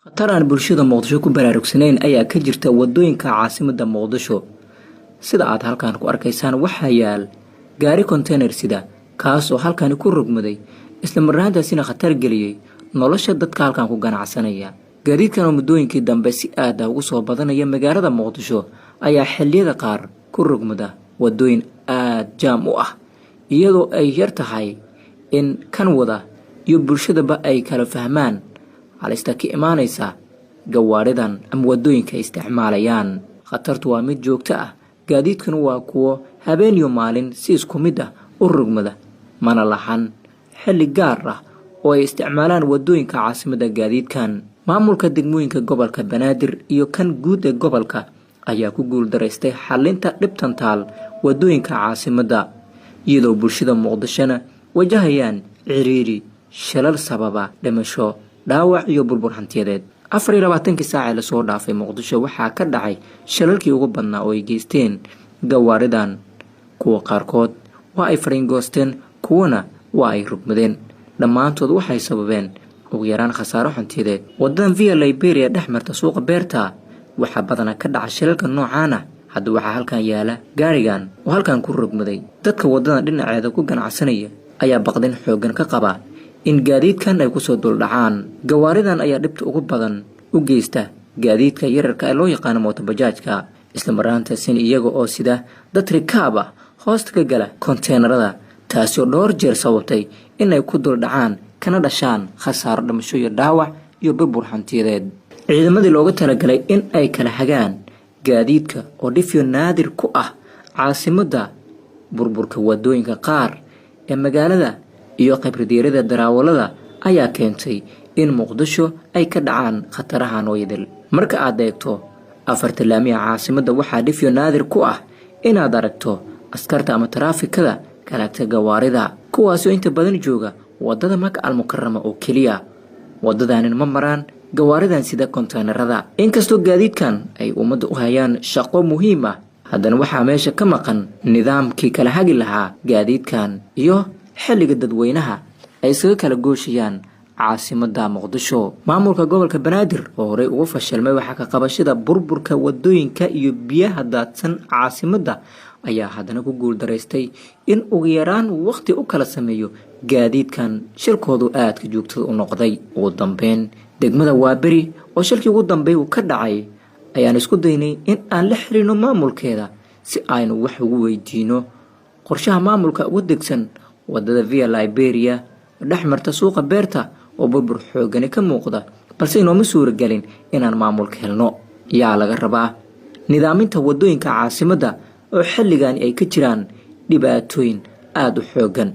khatrsan bulshada Muqdisho ku baraarugsanayn ayaa ka jirta wadooyinka Caasimada Muqdisho. Sida aad halkaan ku arkaysaan waxaa yaal gaari container sida kaas oo halkaan ku rogmaday isla markaasina khatar geliyay nolosha dadka halkaan ku ganacsanaya. Gaariidkan oo muddooyinkii dambe si aad ah ugu soo badanaya magaalada Muqdisho ayaa xilliyada qaar ku rogmada wadooyin aad jaam u ah iyadoo ay yar tahay in kan wada iyo bulshadaba ay kala fahmaan halista ka imaanaysa gawaaridan ama wadooyinka isticmaalayaan. Khatartu waa mid joogto ah, gaadiidkan waa kuwo habeen iyo maalin si isku mid ah u rogmada, mana lahan xilli gaar ah oo ay isticmaalaan wadooyinka caasimada. Gaadiidkan maamulka degmooyinka gobolka Banaadir iyo kan guud ee gobolka ayaa ku guul daraystay xalinta dhibtan taal wadooyinka caasimada, iyadoo bulshada Muqdishona wajahayaan ciriiri, shilal sababa dhimasho, dhaawac iyo burbur hantiyadeed. 24 saac la soo dhaafay Muqdisho waxaa ka dhacay shilalkii ugu badnaa oo ay geysteen gawaaridan. Kuwa qaarkood waa ay fariingoosteen, kuwana waa ay rogmadeen. Dhammaantood waxay sababeen ugu yaraan khasaaro hantiyadeed. Wadadan Via Liberia dhex marta suuqa beerta waxaa badanaa ka dhaca shilalka noocaan ah. Hadda waxaa halkaan yaala gaarigan oo halkaan ku rogmaday. Dadka wadadan dhinaceeda ku ganacsanaya ayaa baqdin xoogan ka qaba in gaadiidkan ay ku soo duldhacaan. Gawaaridan ayaa dhibta ugu badan u geysta gaadiidka yararka ee loo yaqaan mootobajaajka, isla markaasina iyaga oo sida dad rikaab ah hoosta ka gala konteenarada, taasi oo dhowr jeer sababtay in ay ku duldhacaan kana dhashaan khasaaro dhimasho iyo dhaawac iyo burbur hantiyadeed. Ciidamadii looga talagalay in ay kala hagaan gaadiidka oo dhifyo naadir ku ah caasimada, burburka wadooyinka qaar ee magaalada iyo khibradeerada darawalada ayaa keentay in Muqdisho ay ka dhacaan khatarahan weydil. Marka aad eegto afarta laamiga caasimada waxaa dhifyo naadir ku ah inaad aragto askarta ama taraafikada kala tag gawaarida, kuwaas oo inta badan jooga wadada Maka al-Mukarrama oo kaliya. Wadadaan ma maraan gawaaridan sida konteenarada. Inkastoo gaadiidkan ay ummadda u hayaan shaqo muhiim ah, haddana waxaa meesha ka maqan nidaamkii kala hagi lahaa gaadiidkan iyo xilliga dadweynaha ay isaga kala gooshayaan caasimada Muqdisho. Maamulka gobolka Banaadir oo horey ugu fashilmay waxa ka qabashada burburka wadooyinka iyo biyaha daadsan caasimada ayaa haddana ku guul daraystay in ugu yaraan waqti u kala sameeyo gaadiidkan shilkoodu aad ka joogto u noqday. Ugu dambeyn degmada Waaberi oo shilkii ugu dambeeyay uu ka dhacay ayaan isku daynay in aan la xiriirno maamulkeeda si aynu wax ugu weydiino qorshaha maamulka ugu degsan wadada Via Liberia dhex marta suuqa beerta oo burbur xooggan ka muuqda, balse inooma suuragelin inaan maamulka helno. Yaa laga rabaa nidaaminta wadooyinka caasimada oo xilligan ay ka jiraan dhibaatooyin aad u xooggan.